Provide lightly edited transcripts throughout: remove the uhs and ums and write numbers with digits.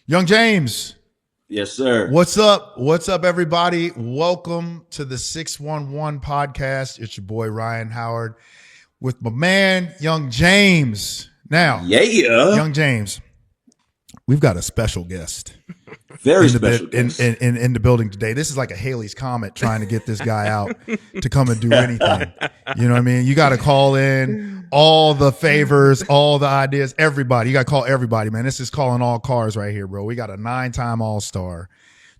Young James. Yes, sir. What's up? What's up, everybody? Welcome to the 611 podcast. It's your boy, Ryan Howard, with my man, Young James. Now, Young James, we've got a special guest. Very special guest. In the building today. This is like a Halley's Comet trying to get this guy out to come and do anything. You know what I mean? You got to call in all the favors, all the ideas, everybody. You got to call everybody, man. This is calling all cars right here, bro. We got a 9-time All-Star,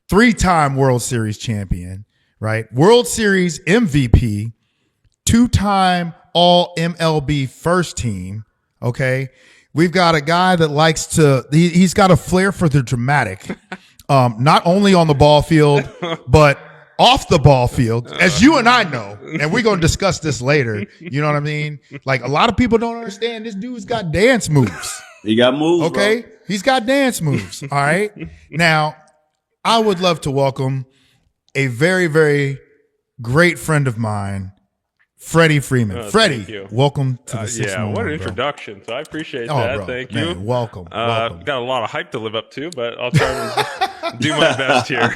3-time World Series champion, right? World Series MVP, 2-time All-MLB first team, okay? We've got a guy that likes to, he's got a flair for the dramatic, not only on the ball field, but off the ball field, as you and I know, and we're going to discuss this later. You know what I mean? Like, a lot of people don't understand this dude's got dance moves. He got moves, okay? Bro. He's got dance moves, all right? Now, I would love to welcome a very, very great friend of mine, Freddie Freeman. Freddie, welcome to the 611. What an introduction. So I appreciate that. Bro, thank man, you. Welcome. Got a lot of hype to live up to, but I'll try to do my best here.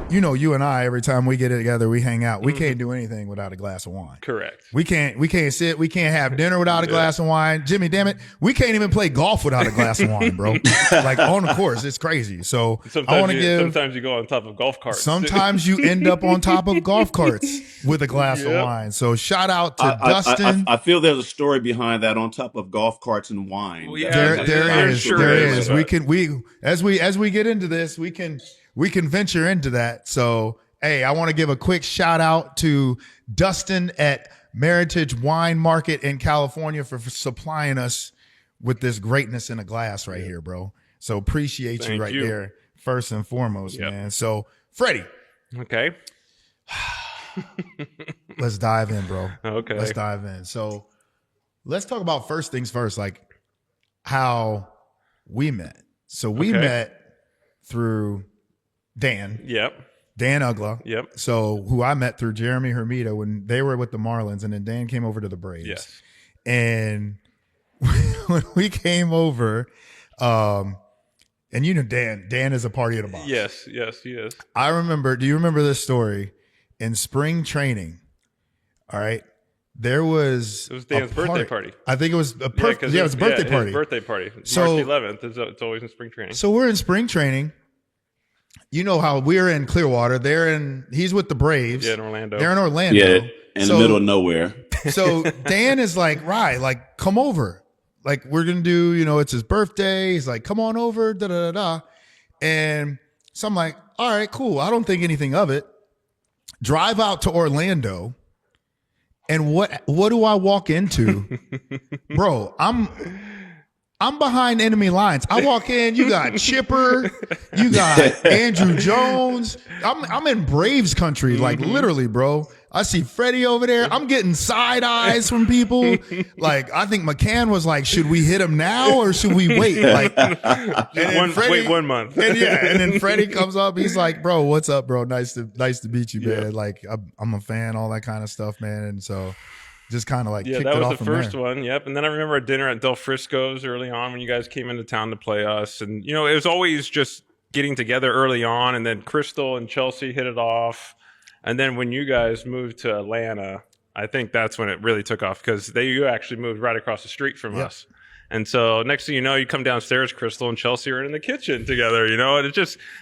You know, you and I, every time we get together, we hang out. We can't do anything without a glass of wine. Correct. We can't sit. We can't have dinner without a glass of wine. Jimmy, damn it, we can't even play golf without a glass of wine, bro. Like on the course, it's crazy. So I want to give. Sometimes you go on top of golf carts. Sometimes you end up on top of golf carts with a glass of wine. So shout out to Dustin. I feel there's a story behind that, on top of golf carts and wine. Well, yeah, there is. As we get into this, we can venture into that. So, hey, I want to give a quick shout out to Dustin at Meritage Wine Market in California for supplying us with this greatness in a glass right here, bro. So appreciate you there, first and foremost, man. So, Freddie. Okay. Let's dive in, bro. Okay. Let's dive in. So let's talk about first things first, like how we met. So we met through Dan. Yep. Dan Ugla. Yep. So who I met through Jeremy Hermida when they were with the Marlins, and then Dan came over to the Braves. Yes. And when we came over, and you know Dan is a party at a box. Yes, he is. I remember, do you remember this story? In spring training, all right, it was Dan's birthday party. I think it was it was a birthday party. His birthday party. So, March 11th. It's always in spring training. So we're in spring training. You know how we're in Clearwater. He's with the Braves. Yeah, in Orlando. They're in Orlando. Yeah, in the middle of nowhere. So Dan is like, right, like, come over. Like, we're going to do, you know, it's his birthday. He's like, come on over, da-da-da-da. And so I'm like, all right, cool. I don't think anything of it. Drive out to Orlando. And what do I walk into? Bro, I'm behind enemy lines. I walk in, you got Chipper, you got Andrew Jones. I'm in Braves country, like literally, bro. I see Freddie over there. I'm getting side eyes from people. Like, I think McCann was like, should we hit him now or should we wait? Like, wait 1 month. And then Freddie comes up. He's like, bro, what's up, bro? Nice to meet you, man. Like, I'm a fan, all that kind of stuff, man. And so just kind of like kicked it off from there. That was the first one. Yep. And then I remember a dinner at Del Frisco's early on when you guys came into town to play us. And, you know, it was always just getting together early on. And then Crystal and Chelsea hit it off. And then when you guys moved to Atlanta, I think that's when it really took off, because you actually moved right across the street from us. And so next thing you know, you come downstairs, Crystal and Chelsea are in the kitchen together, you know, and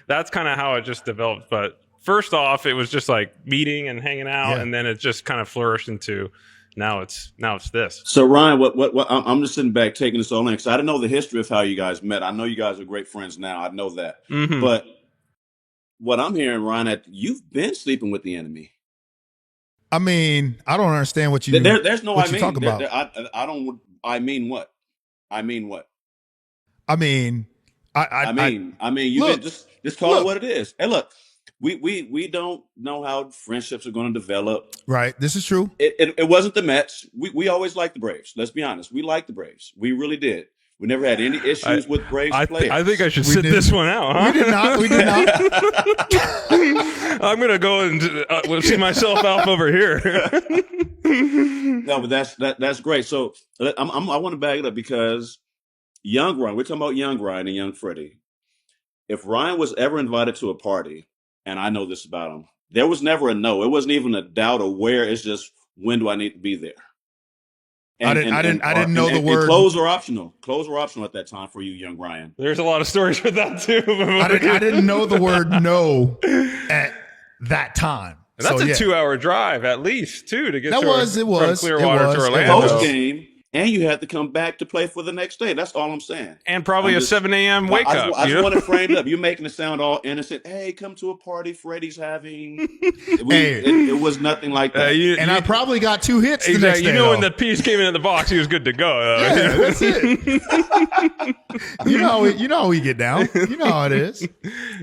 that's kind of how it just developed. But first off, it was just like meeting and hanging out. And then it just kind of flourished into now it's this. So Ryan, what I'm just sitting back taking this all in, because I didn't know the history of how you guys met. I know you guys are great friends now. I know that. Mm-hmm. But what I'm hearing, Ryan, that you've been sleeping with the enemy. I mean, I don't understand what you. There's no. What I mean, talk about. I don't. I mean what? I mean what? I mean, I mean, you just call it what it is. Hey, look, we don't know how friendships are going to develop. Right. This is true. It wasn't the Mets. We always liked the Braves. Let's be honest. We liked the Braves. We really did. We never had any issues with Braves players. I think I should sit this one out. Huh? We did not. I'm gonna go and see myself out over here. No, but that's great. So I want to back it up because young Ryan, we're talking about young Ryan and young Freddie. If Ryan was ever invited to a party, and I know this about him, there was never a no. It wasn't even a doubt of where. It's just, when do I need to be there? I didn't know the word. Clothes were optional. Clothes were optional at that time for you, young Ryan. There's a lot of stories for that too. I didn't know the word no at that time. And that's a 2-hour drive at least too to get from Clearwater to Orlando. Post game, and you had to come back to play for the next day. That's all I'm saying. And probably a 7 a.m. wake up. I just want to frame it up. You're making it sound all innocent. Hey, come to a party Freddie's having. It was nothing like that. I probably got 2 hits the next day. When the piece came into the box, he was good to go. Yeah, that's it. you know how we get down. You know how it is.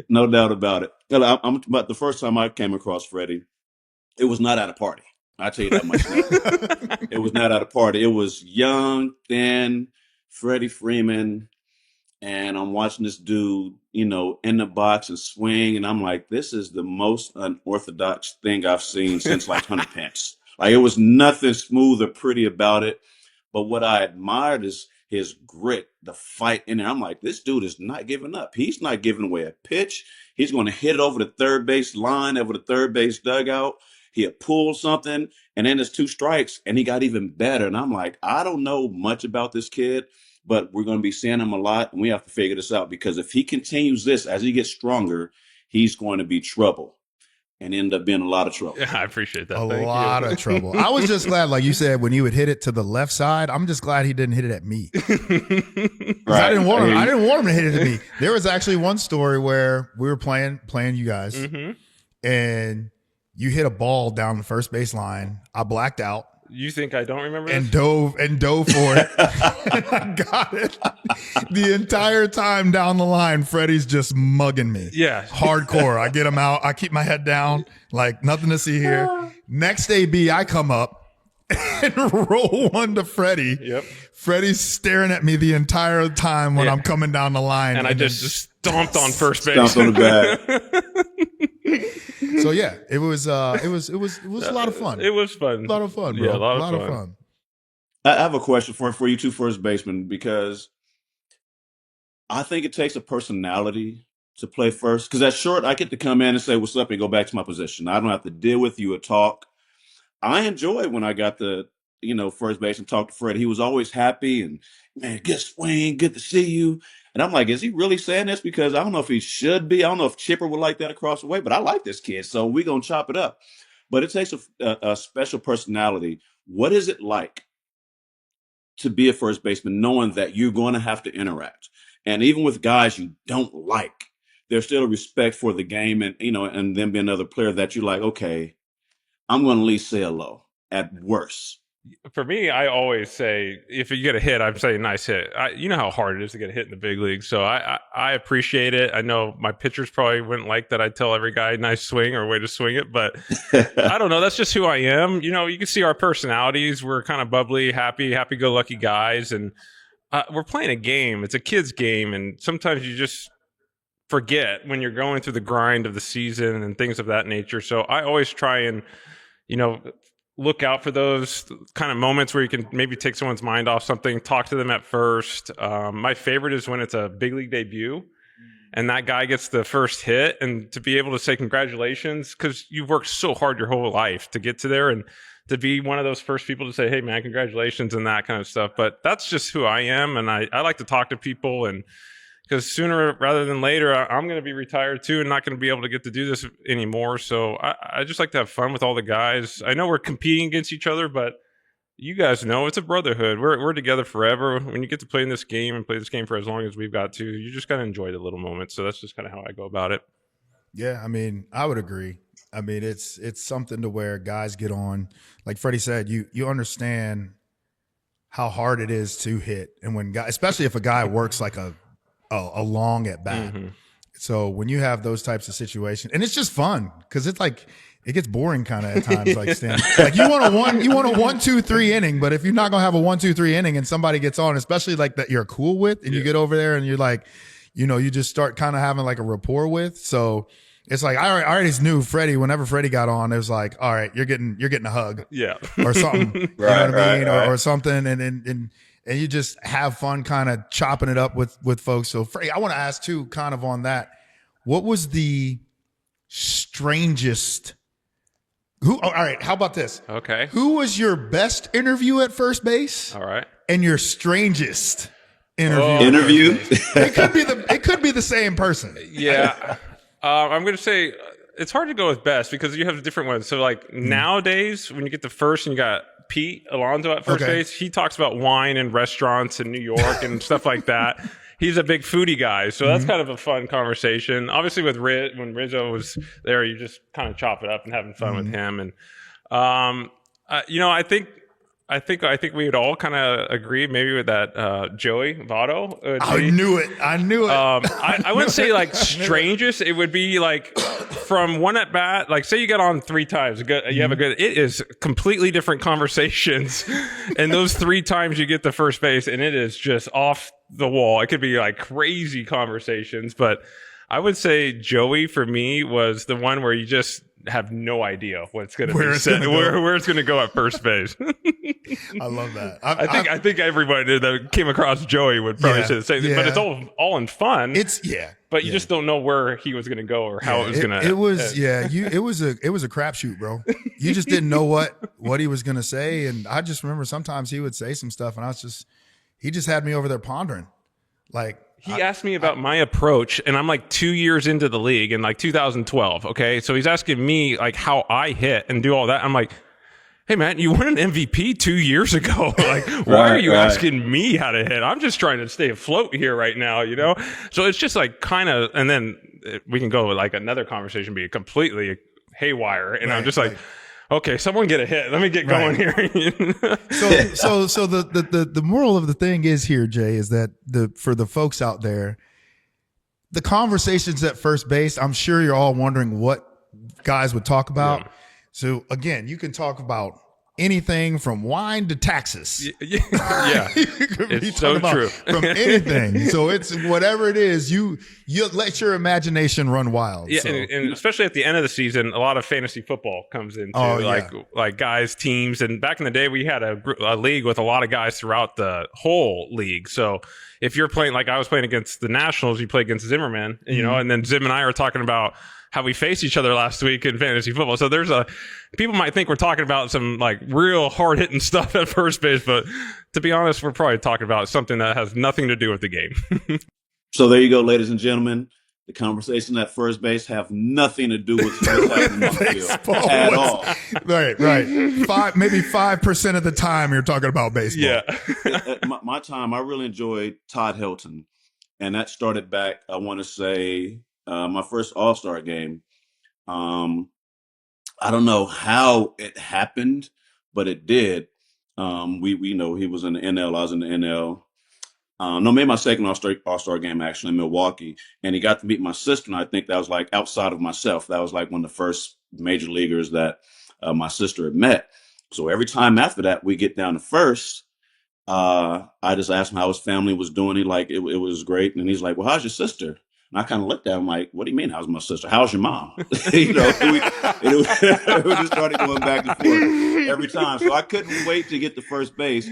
No doubt about it. But the first time I came across Freddie, it was not at a party. I tell you that much now. It was not at a party. It was young, thin, Freddie Freeman, and I'm watching this dude, in the box and swing, and I'm like, this is the most unorthodox thing I've seen since like Hunter Pence. Like, it was nothing smooth or pretty about it, but what I admired is his grit, the fight in there. I'm like, this dude is not giving up. He's not giving away a pitch. He's going to hit it over the third base line, over the third base dugout. He'll pull something, and then there's 2 strikes, and he got even better. And I'm like, I don't know much about this kid, but we're going to be seeing him a lot, and we have to figure this out, because if he continues this as he gets stronger, he's going to be trouble and end up being a lot of trouble. Yeah, I appreciate that. A lot of trouble. I was just glad, like you said, when you would hit it to the left side, I'm just glad he didn't hit it at me. Right. I didn't want him to hit it at me. There was actually one story where we were playing you guys, and you hit a ball down the first base line. I blacked out. You think I don't remember this? And dove for it. And I got it. The entire time down the line, Freddie's just mugging me. Yeah. Hardcore. I get him out. I keep my head down. Like, nothing to see here. Next AB, I come up and roll one to Freddie. Yep. Freddie's staring at me the entire time when I'm coming down the line. And I just stomped on first base. Stomped on the bag. So yeah, it was a lot of fun. It was fun. A lot of fun, bro. Yeah, a lot of fun. I have a question for you two first basemen, because I think it takes a personality to play first. Because at short, I get to come in and say, what's up, and go back to my position. I don't have to deal with you or talk. I enjoyed when I got the, first base and talked to Fred. He was always happy and, man, good swing, good to see you. And I'm like, is he really saying this? Because I don't know if he should be. I don't know if Chipper would like that across the way, but I like this kid, so we're going to chop it up. But it takes a special personality. What is it like to be a first baseman, knowing that you're going to have to interact? And even with guys you don't like, there's still a respect for the game, and and then be another player that you're like, okay, I'm going to at least say hello at worst. For me, I always say, if you get a hit, I'm saying nice hit. You know how hard it is to get a hit in the big league, so I appreciate it. I know my pitchers probably wouldn't like that I tell every guy nice swing or way to swing it, but I don't know. That's just who I am. You can see our personalities. We're kind of bubbly, happy-go-lucky guys, and we're playing a game. It's a kid's game, and sometimes you just forget when you're going through the grind of the season and things of that nature. So I always try and, look out for those kind of moments where you can maybe take someone's mind off something, talk to them at first. My favorite is when it's a big league debut and that guy gets the first hit, and to be able to say congratulations, because you've worked so hard your whole life to get to there, and to be one of those first people to say, hey man, congratulations, and that kind of stuff. But that's just who I am. And I like to talk to people, and because sooner rather than later, I'm going to be retired too and not going to be able to get to do this anymore. So I just like to have fun with all the guys. I know we're competing against each other, but you guys know it's a brotherhood. We're together forever. When you get to play in this game and play this game for as long as we've got to, you just got to enjoy the little moments. So that's just kind of how I go about it. Yeah, I mean, I would agree. I mean, it's something to where guys get on. Like Freddie said, you understand how hard it is to hit, and when guys, especially if a guy works like a long at bat. Mm-hmm. So when you have those types of situations, and it's just fun because it's like it gets boring kind of at times. Like like you want a 1-2-3 inning, but if you're not gonna have a 1-2-3 inning and somebody gets on, especially like that you're cool with, and you get over there and you're like, you just start kind of having like a rapport with. So it's like I already knew Freddie. Whenever Freddie got on, it was like, all right, you're getting a hug, or something, you know what I mean, or something, and you just have fun, kind of chopping it up with folks. So Freddie, I want to ask too, kind of on that, what was the strangest? All right, how about this? Okay. Who was your best interview at first base? All right. And your strangest interview? It could be the same person. Yeah. I'm going to say it's hard to go with best because you have different ones. So like nowadays, when you get the first and you got Pete Alonso at first base, he talks about wine and restaurants in New York and stuff like that. He's a big foodie guy, so that's kind of a fun conversation. Obviously, with when Rizzo was there, you just kind of chop it up and having fun with him. And I think we would all kind of agree maybe with that Joey Votto. I knew it. I wouldn't say like strangest. It would be like from one at bat. Like say you get on 3 times, you have a good. It is completely different conversations, and those 3 times you get to first base, and it is just off the wall. It could be like crazy conversations, but I would say Joey for me was the one where you just have no idea what's going to be said, where it's going to go at first base. I love that. I think everybody that came across Joey would probably say the same thing, but it's all in fun. But you just don't know where he was going to go or how it was going to. It was it was a crapshoot, bro. You just didn't know what he was going to say, and I just remember sometimes he would say some stuff, and he just had me over there pondering, like. He asked me about my approach, and I'm like 2 years into the league in like 2012. Okay. So he's asking me like how I hit and do all that. I'm like, hey man, you won an MVP 2 years ago. Like, why are you asking me how to hit? I'm just trying to stay afloat here right now, So it's just like kind of, and then we can go with like another conversation be completely haywire. And I'm just like, okay, someone get a hit. Let me get going here. So the moral of the thing is here, Jay, is that for the folks out there, the conversations at first base, I'm sure you're all wondering what guys would talk about. Yeah. So again, you can talk about anything from wine to taxes. Yeah. It's so true. From anything. So it's whatever it is, you let your imagination run wild. Yeah, so. and especially at the end of the season, a lot of fantasy football comes into like guys, teams. And back in the day, we had a league with a lot of guys throughout the whole league. So if you're playing, like I was playing against the Nationals, you play against Zimmerman, and then Zim and I are talking about how we faced each other last week in fantasy football. So people might think we're talking about some like real hard hitting stuff at first base, but to be honest, we're probably talking about something that has nothing to do with the game. So there you go, ladies and gentlemen. The conversation at first base have nothing to do with what's happening on the field at all. Right. Maybe 5% of the time you're talking about baseball. Yeah. At my time, I really enjoyed Todd Hilton, and that started back, I want to say, my first All-Star game. I don't know how it happened, but it did. We know he was in the NL. I was in the NL. No, maybe my second All-Star game actually in Milwaukee, and he got to meet my sister. And I think that was like outside of myself. That was like one of the first major leaguers that my sister had met. So every time after that, we get down to first. I just asked him how his family was doing. He it was great, and he's like, "Well, how's your sister?" And I kind of looked at him like, what do you mean, how's my sister? How's your mom? We just started going back and forth every time. So I couldn't wait to get to first base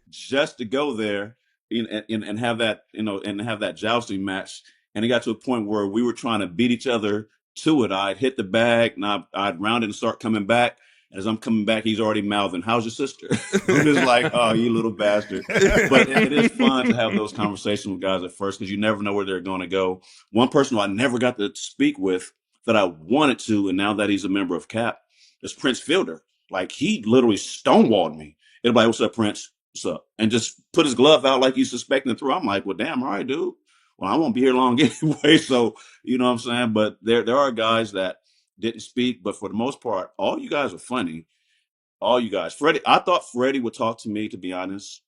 just to go there and have that, and have that jousting match. And it got to a point where we were trying to beat each other to it. I'd hit the bag and I'd round it and start coming back. As I'm coming back, he's already mouthing, how's your sister? I'm just like, oh, you little bastard. But it is fun to have those conversations with guys at first because you never know where they're going to go. One person who I never got to speak with that I wanted to, and now that he's a member of CAP, is Prince Fielder. Like, he literally stonewalled me. Everybody, what's up, Prince? What's up? And just put his glove out like he's suspecting it through. I'm like, well, damn, all right, dude. Well, I won't be here long anyway. So, you know what I'm saying? But there are guys that didn't speak, but for the most part, all you guys are funny. All you guys. Freddie, I thought Freddie would talk to me, to be honest,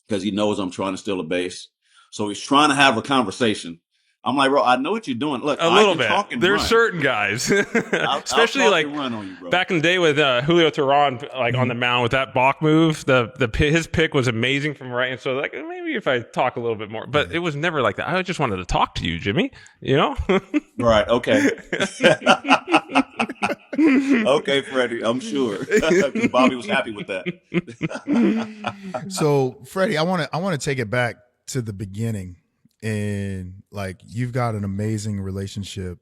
because he knows I'm trying to steal a base. So he's trying to have a conversation. I'm like, bro, I know what you're doing. Look, A little bit. There's run. certain guys, especially I'll like run on you, bro. back in the day with Julio Teheran, like on the mound with that balk move. His pick was amazing from right, and so like maybe if I talk a little bit more, but it was never like that. I just wanted to talk to you, Jimmy. You know? Right. Okay. Okay, Freddie. I'm sure Bobby was happy with that. So, Freddie, I want to take it back to the beginning. And like, you've got an amazing relationship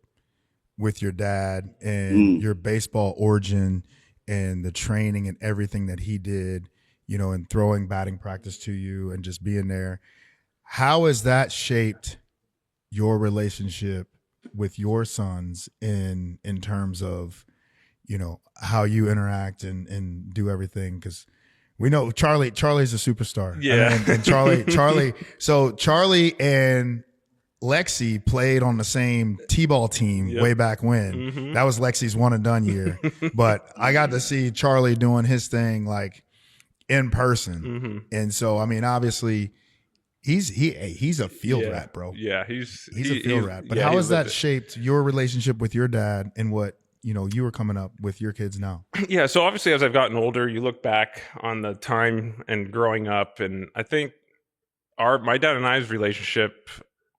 with your dad and your baseball origin and the training and everything that he did, you know, and throwing batting practice to you and just being there. How has that shaped your relationship with your sons in terms of, you know, how you interact and do everything? Because we know Charlie's a superstar. Yeah. And Charlie. So Charlie and Lexi played on the same T-ball team way back when. Mm-hmm. That was Lexi's one and done year. But I got to see Charlie doing his thing like in person. Mm-hmm. And so, I mean, obviously he's a field rat, bro. Yeah. He's a field rat. But how has that shaped your relationship with your dad and what, you know, you were coming up with your kids now? Yeah. So obviously as I've gotten older, you look back on the time and growing up, and I think my dad and I's relationship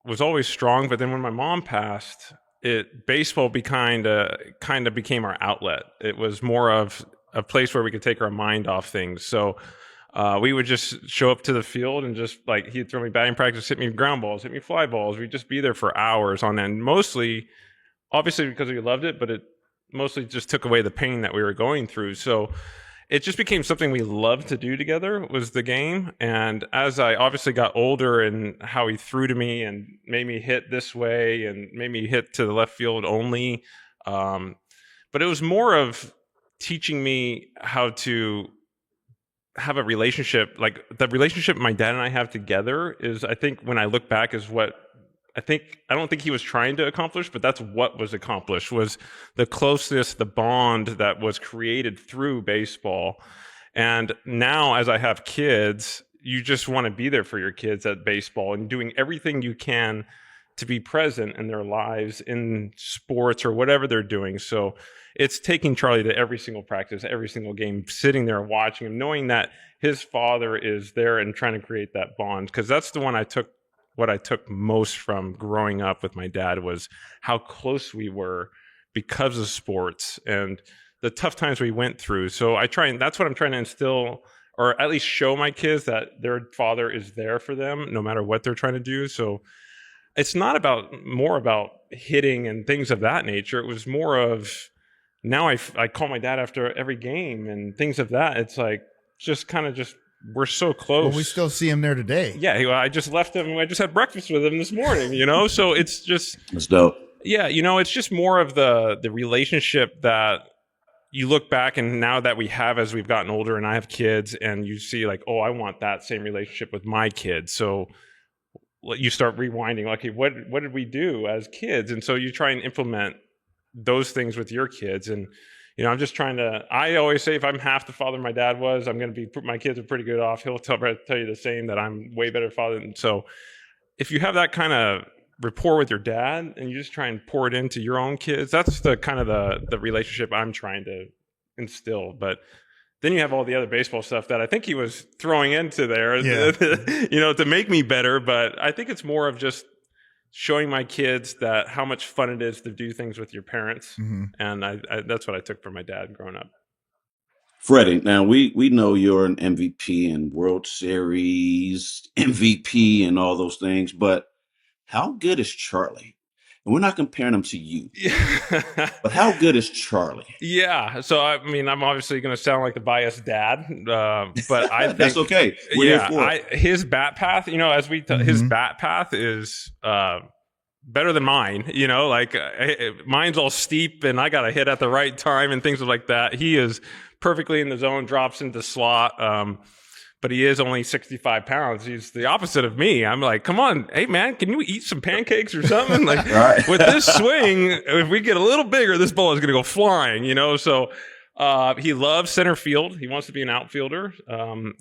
was always strong. But then when my mom passed, baseball kind of became our outlet. It was more of a place where we could take our mind off things. So we would just show up to the field and just like, he'd throw me batting practice, hit me ground balls, hit me fly balls. We'd just be there for hours on end, mostly obviously because we loved it, but it mostly just took away the pain that we were going through. So it just became something we loved to do together, was the game. And as I obviously got older and how he threw to me and made me hit this way and made me hit to the left field only. But it was more of teaching me how to have a relationship. Like the relationship my dad and I have together is, I think when I look back, is what I don't think he was trying to accomplish, but that's what was accomplished, was the closeness, the bond that was created through baseball. And now as I have kids, you just want to be there for your kids at baseball and doing everything you can to be present in their lives, in sports or whatever they're doing. So it's taking Charlie to every single practice, every single game, sitting there watching him, knowing that his father is there and trying to create that bond. Because that's the one what I took most from growing up with my dad, was how close we were because of sports and the tough times we went through. So that's what I'm trying to instill, or at least show my kids, that their father is there for them no matter what they're trying to do. So it's not more about hitting and things of that nature. It was more of, now I call my dad after every game and things of that. It's like, we're so close. Well, we still see him there today. Yeah, I just left him. I just had breakfast with him this morning, you know? So it's just... That's dope. Yeah, you know, it's just more of the relationship that you look back, and now that we have as we've gotten older and I have kids, and you see like, oh, I want that same relationship with my kids. So you start rewinding, like, okay, what did we do as kids? And so you try and implement those things with your kids. And you know, I'm just I always say, if I'm half the father my dad was, my kids are pretty good off. He'll tell you the same, that I'm way better father. And so if you have that kind of rapport with your dad and you just try and pour it into your own kids, that's the kind of the relationship I'm trying to instill. But then you have all the other baseball stuff that I think he was throwing into there, you know, to make me better. But I think it's more of just showing my kids that how much fun it is to do things with your parents. Mm-hmm. And I that's what I took from my dad growing up. Freddie, now we know you're an MVP and World Series MVP and all those things, but how good is Charlie? And we're not comparing him to you, but how good is Charlie? Yeah. So, I mean, I'm obviously going to sound like the biased dad, but I think that's okay. We're here for it. His bat path, you know, his bat path is better than mine, you know, like mine's all steep and I got to hit at the right time and things like that. He is perfectly in the zone, drops into slot. But he is only 65 pounds. He's the opposite of me. I'm like, come on, hey man, can you eat some pancakes or something? Like right. With this swing, if we get a little bigger, this ball is going to go flying, you know? So he loves center field. He wants to be an outfielder.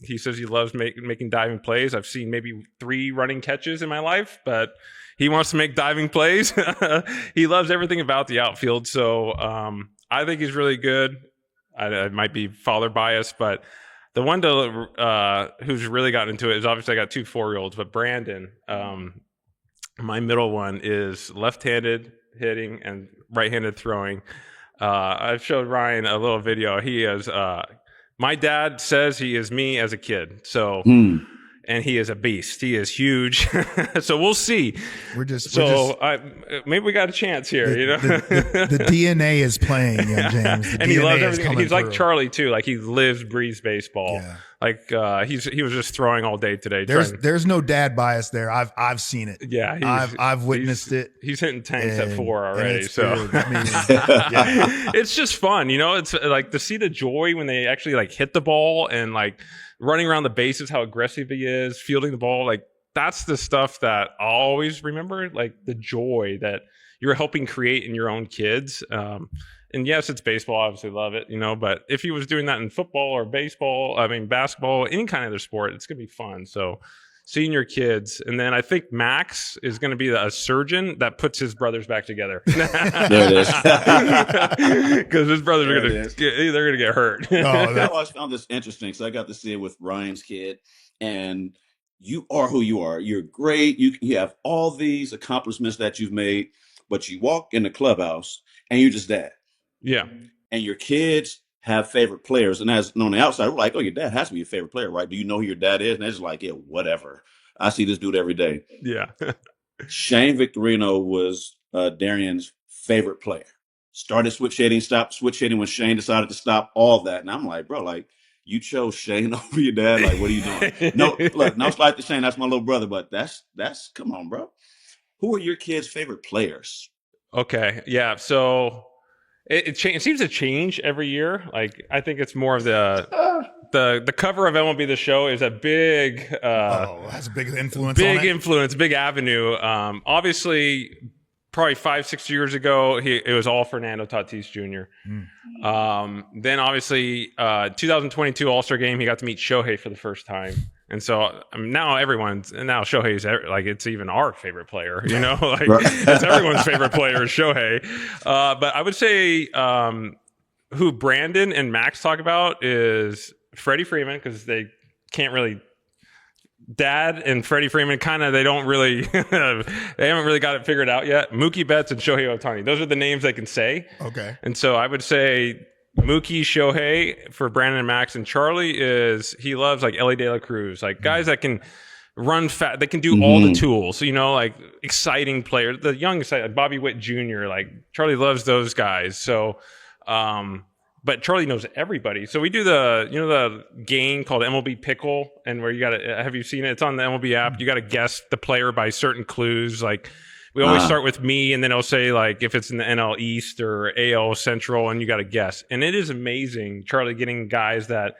He says he loves making diving plays. I've seen maybe 3 running catches in my life, but He wants to make diving plays. He loves everything about the outfield. So I think he's really good. I might be father biased, but the one who's really gotten into it is obviously I got 2 4-year-olds, but Brandon, my middle one, is left-handed hitting and right-handed throwing. I've showed Ryan a little video. He is my dad says he is me as a kid. So and he is a beast. He is huge. So we'll see. Maybe we got a chance here. The DNA is playing, James. And he loves everything. He's like Charlie too. Like he lives, breathes baseball. Yeah. Like he was just throwing all day today. There's no dad bias there. I've seen it. Yeah, I've witnessed it. He's hitting tanks at 4 already. So it's just fun, It's like to see the joy when they actually like hit the ball and like running around the bases, how aggressive he is, fielding the ball. Like that's the stuff that I'll always remember. Like the joy that you're helping create in your own kids. And yes, it's baseball. Obviously love it, but if he was doing that in football or basketball, any kind of other sport, it's going to be fun. So seeing your kids. And then I think Max is going to be a surgeon that puts his brothers back together. There it is. Because his brothers are going to get hurt. I always found this interesting. So I got to see it with Ryan's kid, and you are who you are. You're great. You have all these accomplishments that you've made, but you walk in the clubhouse and you're just dad. Yeah. And your kids have favorite players. And as on the outside, we're like, oh, your dad has to be your favorite player, right? Do you know who your dad is? And they're just like, yeah, whatever. I see this dude every day. Yeah. Shane Victorino was Darian's favorite player. Started switch hitting, stopped switch hitting when Shane decided to stop, all that. And I'm like, bro, like, you chose Shane over your dad? Like, what are you doing? No slight to Shane. That's my little brother. But that's come on, bro. Who are your kids' favorite players? Okay. Yeah. So it seems to change every year. Like I think it's more of the cover of MLB The Show is a big has a big influence. Big avenue. Obviously, probably 5-6 years ago, it was all Fernando Tatis Jr. Then obviously, 2022 All-Star Game, he got to meet Shohei for the first time. And so now Shohei's like, it's even our favorite player, like it's everyone's favorite player is Shohei. But I would say who Brandon and Max talk about is Freddie Freeman, because they can't really. Dad and Freddie Freeman they don't really they haven't really got it figured out yet. Mookie Betts and Shohei Ohtani, those are the names they can say. Okay. And so I would say Mookie, Shohei for Brandon and Max, and Charlie he loves like Ellie De La Cruz, like guys that can run fast, they can do all the tools, like exciting players, the young like Bobby Witt Jr., like Charlie loves those guys. So but Charlie knows everybody. So we do the game called MLB Pickle, and where have you seen it? It's on the MLB app. You got to guess the player by certain clues. Like we always start with me, and then it'll say like if it's in the NL East or AL Central, and you got to guess. And it is amazing, Charlie, getting guys that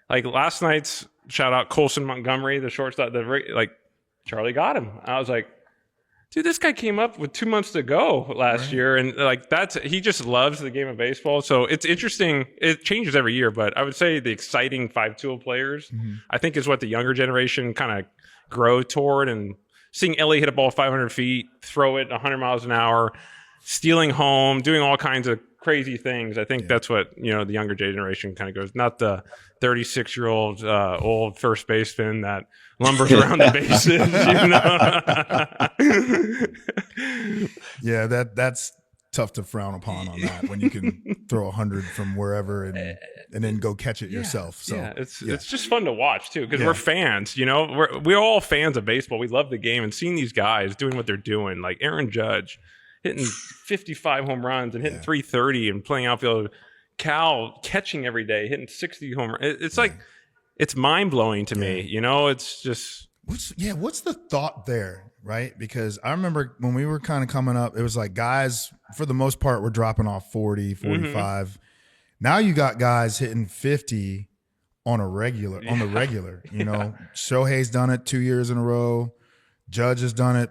like last night's shout out Colson Montgomery, the shortstop. Like Charlie got him. I was like, dude, this guy came up with 2 months to go last year. And like he just loves the game of baseball. So it's interesting. It changes every year, but I would say the exciting 5-tool players, I think is what the younger generation kind of grow toward. And seeing Ellie hit a ball 500 feet, throw it 100 miles an hour, stealing home, doing all kinds of crazy things. I think that's what, the younger generation kind of goes, not the 36-year-old old first baseman that lumbers around the bases. Yeah, that's tough to frown upon on that when you can throw 100 from wherever and then go catch it yourself. So it's just fun to watch too, because we're fans. We're all fans of baseball. We love the game, and seeing these guys doing what they're doing, like Aaron Judge hitting 55 home runs and hitting 330 and playing outfield. Cal catching every day, hitting 60 home runs. It's like, it's mind blowing to me. It's just. What's the thought there, right? Because I remember when we were kind of coming up, it was like guys, for the most part, were dropping off 40, 45. Now you got guys hitting 50 on the regular. Shohei's done it 2 years in a row. Judge has done it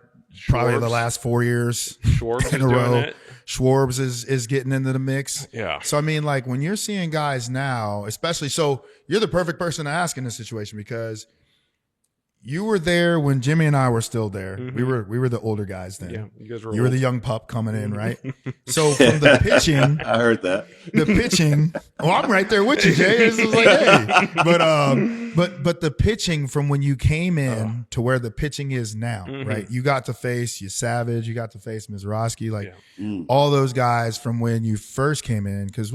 probably the last 4 years in a row. Schwarbs is getting into the mix. Yeah. So, I mean, like when you're seeing guys now, especially, so you're the perfect person to ask in this situation, because you were there when Jimmy and I were still there. Mm-hmm. We were the older guys then. Yeah, you were the young pup coming in, right? So from the pitching, I heard that. The pitching. Oh, I'm right there with you, Jay. This is like, hey, but the pitching from when you came in to where the pitching is now, right? You got to face your Savage, you got to face Mizrachi, like all those guys from when you first came in. Because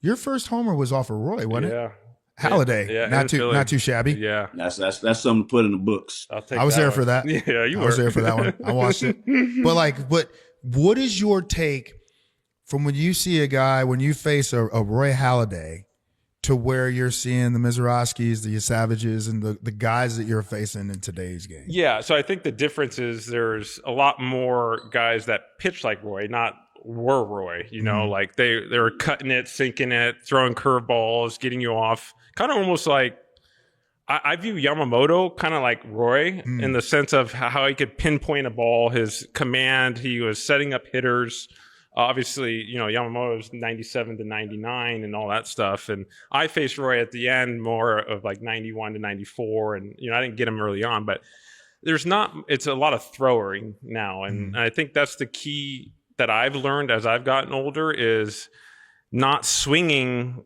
your first homer was off of Roy, wasn't it? Halliday, yeah, not too shabby. Yeah, that's something to put in the books. I was there for that. Yeah, you were. I was there for that one. I watched it. But what is your take from when you see a guy, when you face a Roy Halladay, to where you're seeing the Mizrachis, the Savages, and the guys that you're facing in today's game? Yeah, so I think the difference is there's a lot more guys that pitch like Roy, not were Roy, like they were cutting it, sinking it, throwing curveballs, getting you off. Kind of almost like I view Yamamoto kind of like Roy in the sense of how he could pinpoint a ball, his command. He was setting up hitters. Obviously, Yamamoto's 97 to 99 and all that stuff. And I faced Roy at the end more of like 91 to 94. And, I didn't get him early on, but it's a lot of throwing now. And I think that's the key that I've learned as I've gotten older is not swinging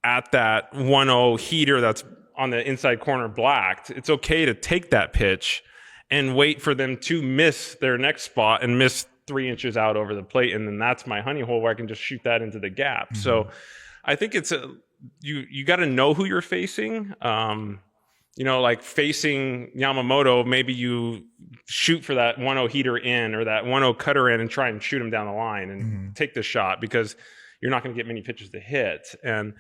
at that 1-0 heater that's on the inside corner blacked. It's okay to take that pitch and wait for them to miss their next spot and miss 3 inches out over the plate. And then that's my honey hole where I can just shoot that into the gap. So I think it's you got to know who you're facing. Like facing Yamamoto, maybe you shoot for that 1-0 heater in or that 1-0 cutter in and try and shoot him down the line and take the shot because you're not going to get many pitches to hit. And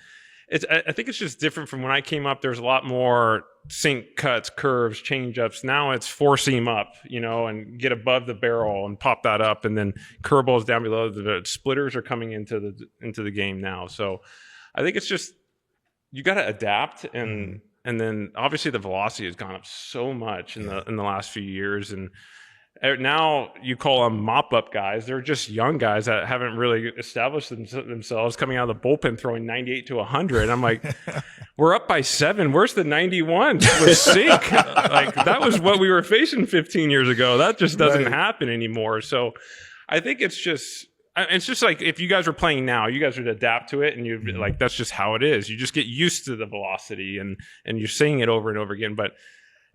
I think it's just different from when I came up. There's a lot more sink cuts, curves, change ups. Now it's four seam up, and get above the barrel and pop that up, and then curveballs down below. The splitters are coming into the game now. So I think it's just you got to adapt, and then obviously the velocity has gone up so much in the last few years, and now you call them mop-up guys. They're just young guys that haven't really established themselves coming out of the bullpen throwing 98 to 100. I'm like, we're up by 7. Where's the 91 with sink? Like, that was what we were facing 15 years ago. That just doesn't happen anymore. So I think it's just like if you guys were playing now, you guys would adapt to it, and you'd be like, that's just how it is. You just get used to the velocity, and you're seeing it over and over again. But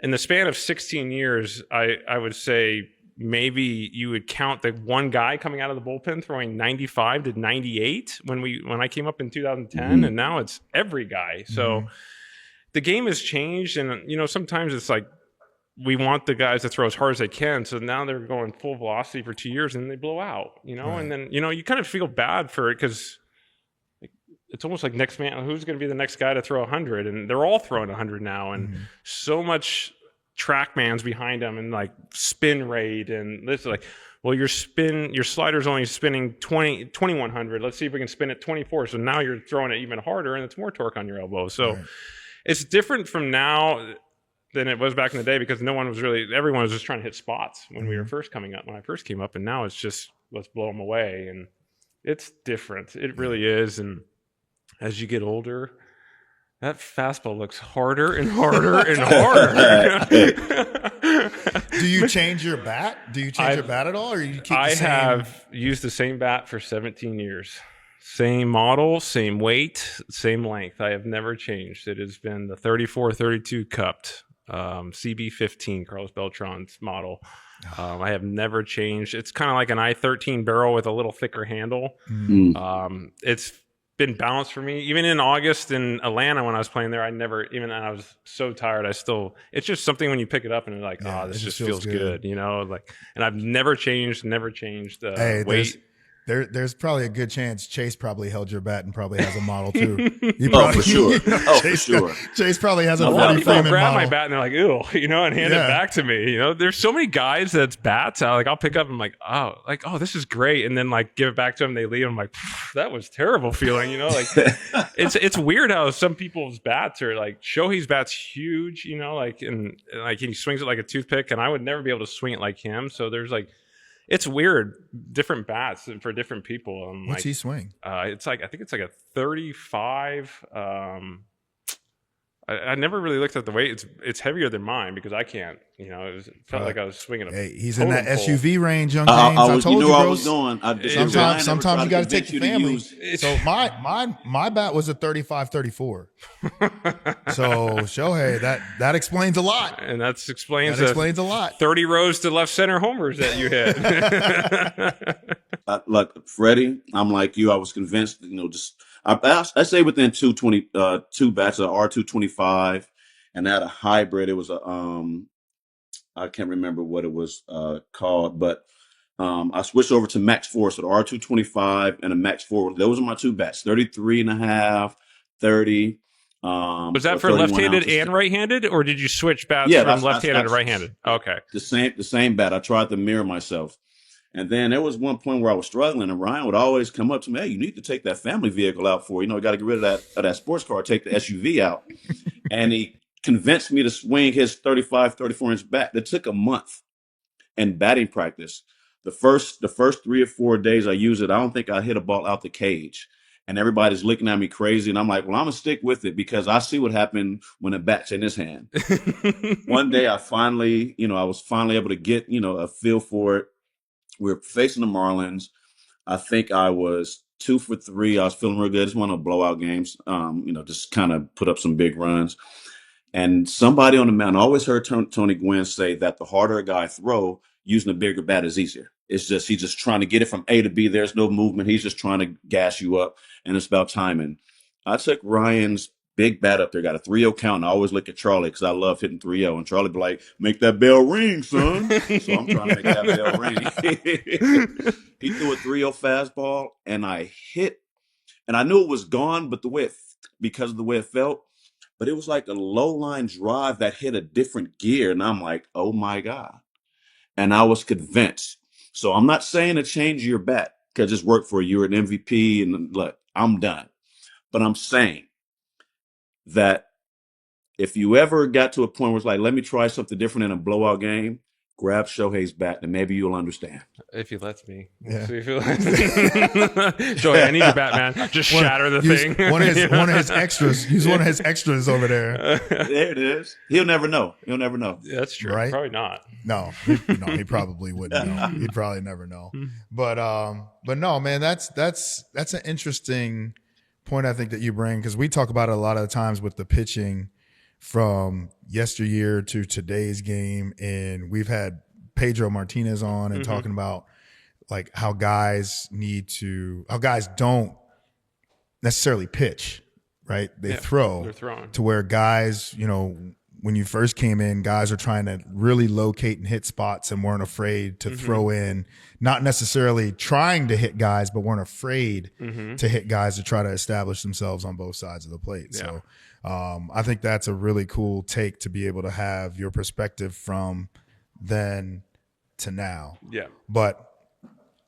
in the span of 16 years, I would say maybe you would count the one guy coming out of the bullpen throwing 95 to 98 when I came up in 2010, and now it's every guy. So the game has changed, and sometimes it's like we want the guys to throw as hard as they can. So now they're going full velocity for 2 years, and they blow out. And then you kind of feel bad for it because it's almost like next man, who's going to be the next guy to throw 100? And they're all throwing 100 now, and so much TrackMan's behind them, and like spin rate, and this is like, well, your slider's only spinning 2100. Let's see if we can spin it 24. So now you're throwing it even harder, and it's more torque on your elbow. So it's different from now than it was back in the day because everyone was just trying to hit spots when we were first coming up, when I first came up, and now it's just let's blow them away, and it's different. It really is. And as you get older, that fastball looks harder and harder and harder. Do you change your bat? Do you change your bat at all, or you keep the same? I have used the same bat for 17 years. Same model, same weight, same length. I have never changed. It has been the 34-32 cupped CB15, Carlos Beltran's model. I have never changed. It's kind of like an I-13 barrel with a little thicker handle. It's been balanced for me. Even in August in Atlanta when I was playing there, even I was so tired, it's just something when you pick it up and you're like, this just feels good, and I've never changed weight. There's probably a good chance Chase probably held your bat and probably has a model too. For sure. For sure. Chase probably has a lot of people Freeman grab model. my bat and they're like, ew, and hand it back to me. There's so many guys that's bats. I'll pick up and I'm like, oh, this is great. And then like give it back to them. They leave. I'm like, that was terrible feeling, it's weird how some people's bats are like, Shohei's bat's huge, and he swings it like a toothpick, and I would never be able to swing it like him. So there's like, it's weird, different bats for different people. What's he swing? I think it's like a 35 I never really looked at the weight. It's heavier than mine because I can't. You know, it felt like I was swinging a. Hey, he's in that totem pole. SUV range, young James. I told you, where I bro. was going. Sometimes you got to take your family. So my bat was a 35-34. So Shohei, that explains a lot. And that explains a lot. 30 rows to left center homers that you hit. Look, Freddie, I'm like you. I was convinced, I say within two bats, an R225, and that a hybrid. It was I can't remember what it was called, but I switched over to Max 4, so the R225 and a Max 4. Those are my two bats, 33.5, 30. Was that for left-handed and right-handed, or did you switch bats from left-handed to right-handed? Okay, the same bat. I tried to mirror myself. And then there was one point where I was struggling, and Ryan would always come up to me, "Hey, you need to take that family vehicle out for, got to get rid of that sports car, take the SUV out." And he convinced me to swing his 34-inch bat. That took a month in batting practice. The first 3 or 4 days I used it, I don't think I hit a ball out the cage. And everybody's looking at me crazy. And I'm like, well, I'm going to stick with it because I see what happened when a bat's in his hand. One day I was finally able to get, a feel for it. We were facing the Marlins. I think I was 2 for 3. I was feeling real good. Just one of blowout games, just kind of put up some big runs. And somebody on the mound, I always heard Tony Gwynn say that the harder a guy throw, using a bigger bat is easier. It's just, he's just trying to get it from A to B. There's no movement. He's just trying to gas you up, and it's about timing. I took Ryan's big bat up there, got a 3-0 count, and I always look at Charlie because I love hitting 3-0. And Charlie be like, "Make that bell ring, son." So I'm trying to make that bell ring. He threw a 3-0 fastball, and I hit, and I knew it was gone, but because of the way it felt, but it was like a low line drive that hit a different gear. And I'm like, oh my God. And I was convinced. So I'm not saying to change your bat because it's worked for you. You're an MVP and look, I'm done. But I'm saying that if you ever got to a point where it's like, let me try something different in a blowout game, grab Shohei's bat and maybe you'll understand. If he lets me. Yeah. Shohei, I need your bat, man. Just shatter the thing. One of his extras. He's one of his extras over there. There it is. He'll never know. Yeah, that's true. Right? Probably not. No, he probably wouldn't know. He'd probably never know. But no, man, that's an interesting point I think that you bring, because we talk about it a lot of the times with the pitching from yesteryear to today's game, and we've had Pedro Martinez on and talking about like how guys don't necessarily pitch, right? They throw to where guys, when you first came in, guys are trying to really locate and hit spots and weren't afraid to throw in, not necessarily trying to hit guys, but weren't afraid to hit guys to try to establish themselves on both sides of the plate. Yeah. So I think that's a really cool take to be able to have your perspective from then to now. Yeah. But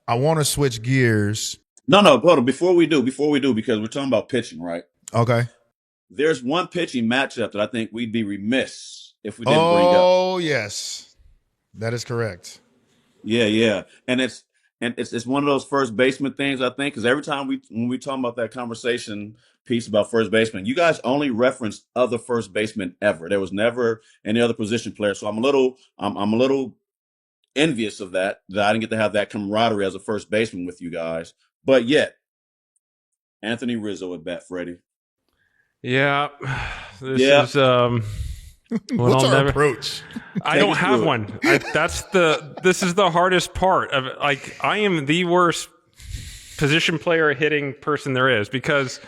I want to switch gears. No, hold on. Before we do, because we're talking about pitching, right? Okay. There's one pitching matchup that I think we'd be remiss if we didn't bring up. Oh, yes. That is correct. Yeah. And it's one of those first baseman things, I think, because every time when we talk about that conversation piece about first baseman, you guys only referenced other first basemen ever. There was never any other position player. So I'm a little envious of that I didn't get to have that camaraderie as a first baseman with you guys. But yet, Anthony Rizzo at bat, Freddie. Yeah, this is what's our approach? I don't have one. This is the hardest part of it. Like, I am the worst position player hitting person there is, because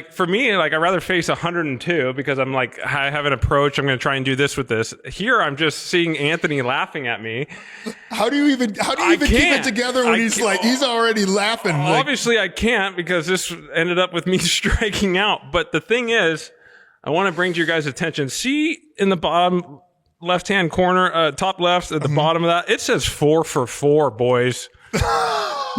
for me, I'd rather face 102 because I'm like, I have an approach. I'm going to try and do this with this. Here, I'm just seeing Anthony laughing at me. How do you even keep it together when he's already laughing? Obviously, I can't, because this ended up with me striking out. But the thing is, I want to bring to your guys' attention. See in the bottom left-hand corner, top left at the bottom of that, it says 4 for 4, boys.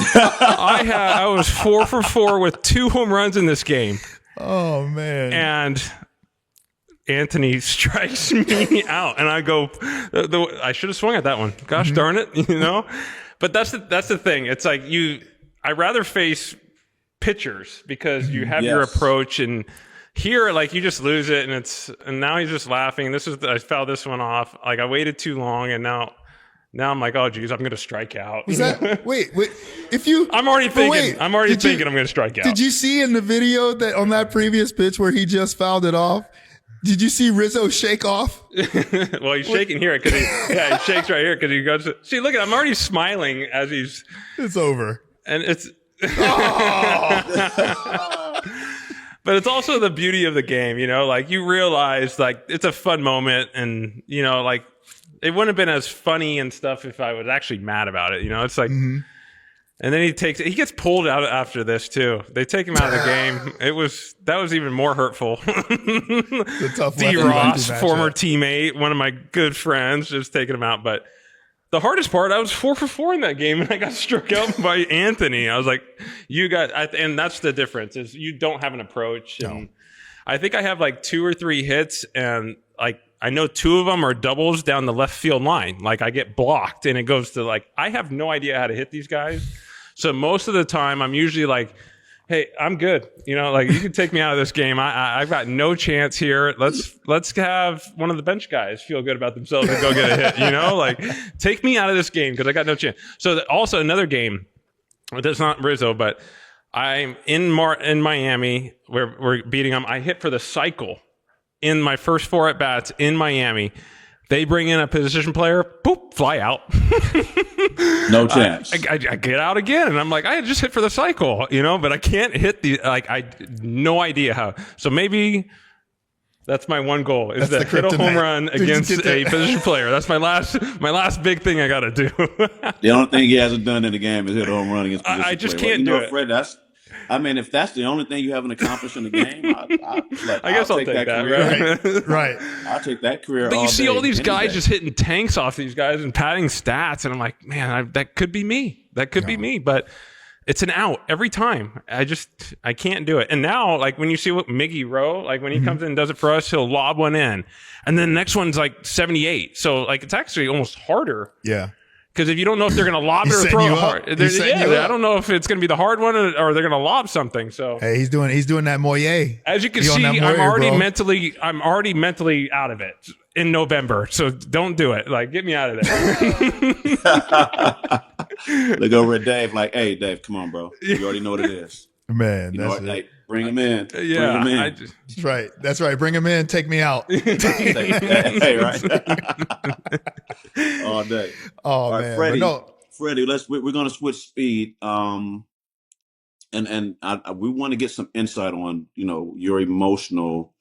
I was 4 for 4 with 2 home runs in this game. Oh man! And Anthony strikes me out, and I go, I should have swung at that one. Gosh darn it, But that's the thing. It's like I rather face pitchers because you have your approach, and here, like, you just lose it, and now he's just laughing. I fouled this one off. Like, I waited too long, and now I'm like, oh geez, I'm gonna strike out. Was that wait? If you, I'm already thinking I'm gonna strike out. Did you see in the video that on that previous pitch where he just fouled it off? Did you see Rizzo shake off? Well, he's shaking here because he shakes right here because he goes. See, look at, I'm already smiling as he's. It's over, and it's. But it's also the beauty of the game, you know. Like, you realize, like, it's a fun moment, and you know, like, it wouldn't have been as funny and stuff if I was actually mad about it, you know. It's like. And then he gets pulled out after this too. They take him out of the game. That was even more hurtful. D. Ross, former teammate, one of my good friends, just taking him out. But the hardest part, I was 4 for 4 in that game, and I got struck out by Anthony. I was like, and that's the difference, is you don't have an approach. And I think I have like 2 or 3 hits, and like, I know 2 of them are doubles down the left field line. Like, I get blocked, and it goes to, like, I have no idea how to hit these guys. So most of the time, I'm usually like, hey, I'm good. You know, like, you can take me out of this game. I've got no chance here. Let's have one of the bench guys feel good about themselves and go get a hit. You know, like, take me out of this game because I got no chance. So also another game, that's not Rizzo, but I'm in Miami where we're beating them. I hit for the cycle in my first 4 at bats in Miami. They bring in a position player, boop, fly out. No chance. I get out again, and I'm like, I just hit for the cycle, you know, but I can't hit I no idea how. So maybe that's my one goal, is to hit a home run against a position player. That's my last big thing I got to do. The only thing he hasn't done in the game is hit a home run against a position player. I just can't do it. Fred, if that's the only thing you haven't accomplished in the game, I guess I'll take that. Right. I'll take that career. But you see all these guys day. just hitting tanks off these guys and padding stats, and I'm like, man, that could be me. That could be me. But it's an out every time. I can't do it. And now, like, when you see what Miggy Rowe, like, when he comes in and does it for us, he'll lob one in, and then the next one's like 78. So, like, it's actually almost harder. Yeah. Because if you don't know if they're going to lob it or throw it hard, I don't know if it's going to be the hard one or they're going to lob something. So hey, he's doing that Moyer. As you can see, I'm already mentally out of it in November. So don't do it. Like, get me out of there. Look over at Dave, like, hey, Dave, come on, bro. You already know what it is. Man, that's it. Like, bring him in. Yeah, bring him in. That's right. Bring him in. Take me out. Hey, right. All day. Oh, all right, man. Freddie, we're going to switch speed. And we want to get some insight on, you know, your emotional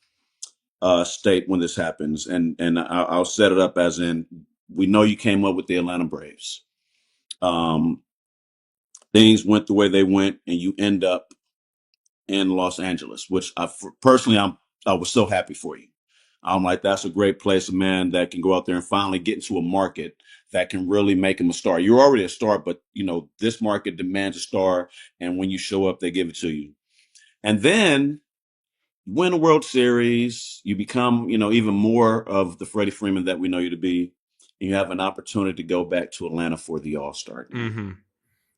state when this happens. And I'll set it up as in, we know you came up with the Atlanta Braves. Things went the way they went, and you end up in Los Angeles, which I was so happy for you. I'm like, that's a great place, a man that can go out there and finally get into a market that can really make him a star. You're already a star, but you know, this market demands a star. And when you show up, they give it to you. And then you win a World Series, you become, you know, even more of the Freddie Freeman that we know you to be. You have an opportunity to go back to Atlanta for the All-Star game. Mm-hmm.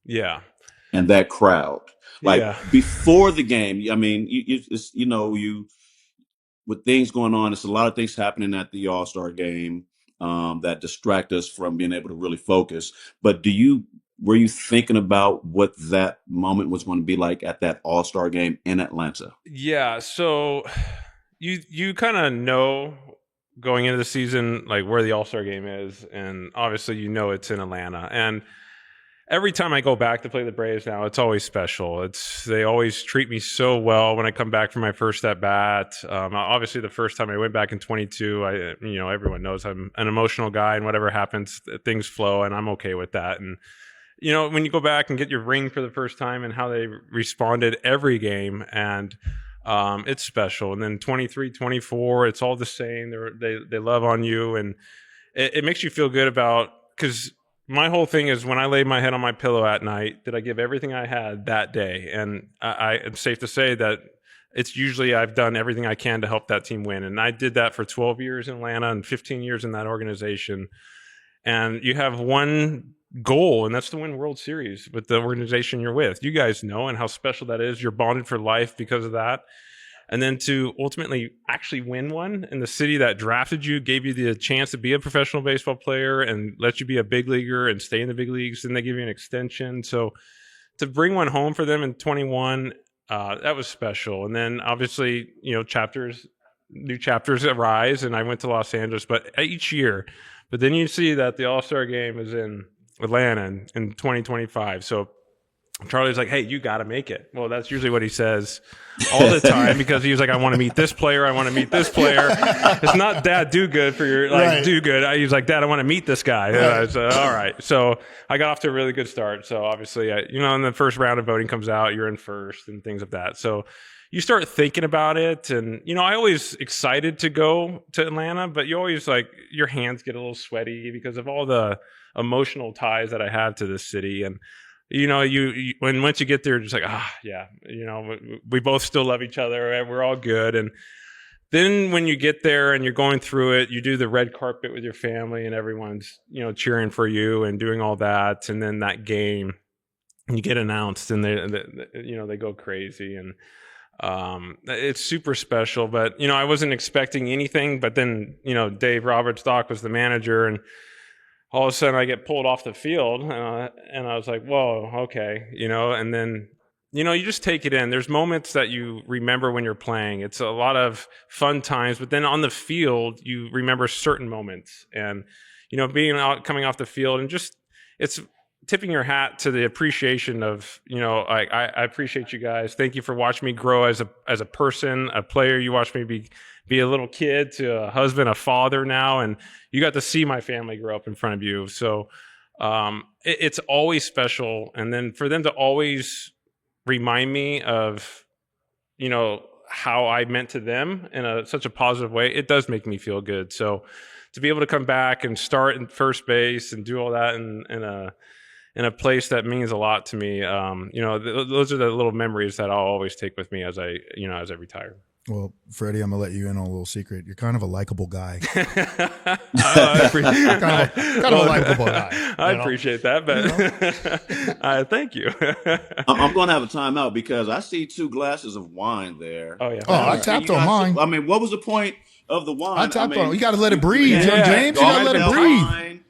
Yeah. And that crowd, before the game, I mean, with things going on, there's a lot of things happening at the All-Star game that distract us from being able to really focus. But were you thinking about what that moment was going to be like at that All-Star game in Atlanta? Yeah. So you kind of know going into the season, like, where the All-Star game is. And obviously, you know, it's in Atlanta. And every time I go back to play the Braves now, it's always special. They always treat me so well when I come back from my first at bat. Obviously, the first time I went back in 22, everyone knows I'm an emotional guy, and whatever happens, things flow, and I'm okay with that. And you know, when you go back and get your ring for the first time, and how they responded every game, and it's special. And then 23, 24, it's all the same. They love on you, and it makes you feel good about, because my whole thing is, when I lay my head on my pillow at night, did I give everything I had that day? And it's safe to say that it's usually I've done everything I can to help that team win. And I did that for 12 years in Atlanta and 15 years in that organization. And you have one goal, and that's to win World Series with the organization you're with. You guys know, and how special that is. You're bonded for life because of that. and then to ultimately actually win one in the city that drafted you, gave you the chance to be a professional baseball player and let you be a big leaguer and stay in the big leagues. Then they give you an extension. So to bring one home for them in 21, that was special. And then obviously, new chapters arise, and I went to Los Angeles, but each year. But then you see that the All-Star game is in Atlanta in 2025. So Charlie's like, hey, you got to make it. Well, that's usually what he says all the time, because he was like, I want to meet this player. I want to meet this player. It's not, Dad, do good for your, do good. He's like, Dad, I want to meet this guy. I said, all right. So I got off to a really good start. So obviously, in the first round of voting comes out, you're in first and things like that. So you start thinking about it. And, I always excited to go to Atlanta, but you always your hands get a little sweaty because of all the emotional ties that I have to this city. And, once you get there, just we both still love each other and we're all good. And then when you get there and you're going through it, you do the red carpet with your family and everyone's, cheering for you and doing all that. And then that game, you get announced and they go crazy, and it's super special. But, I wasn't expecting anything, but then, Dave Roberts, Doc, was the manager, and all of a sudden I get pulled off the field, and I was like, whoa, okay, and then, you just take it in. There's moments that you remember when you're playing. It's a lot of fun times, but then on the field, you remember certain moments, and, being out, coming off the field, and just, it's tipping your hat to the appreciation of, I appreciate you guys. Thank you for watching me grow as a person, a player. You watched me be a little kid to a husband, a father now, and you got to see my family grow up in front of you. So it's always special. And then for them to always remind me of, how I meant to them in such a positive way, it does make me feel good. So to be able to come back and start in first base and do all that in a place that means a lot to me, those are the little memories that I'll always take with me as I retire. Well, Freddie, I'm gonna let you in on a little secret. You're kind of a likable guy. kind of a likable guy. I appreciate that, but thank you. I'm going to have a timeout because I see 2 glasses of wine there. Oh yeah. I tapped on mine. I mean, what was the point of the wine? I tapped on. You got to let it breathe, young James. You got to let it breathe.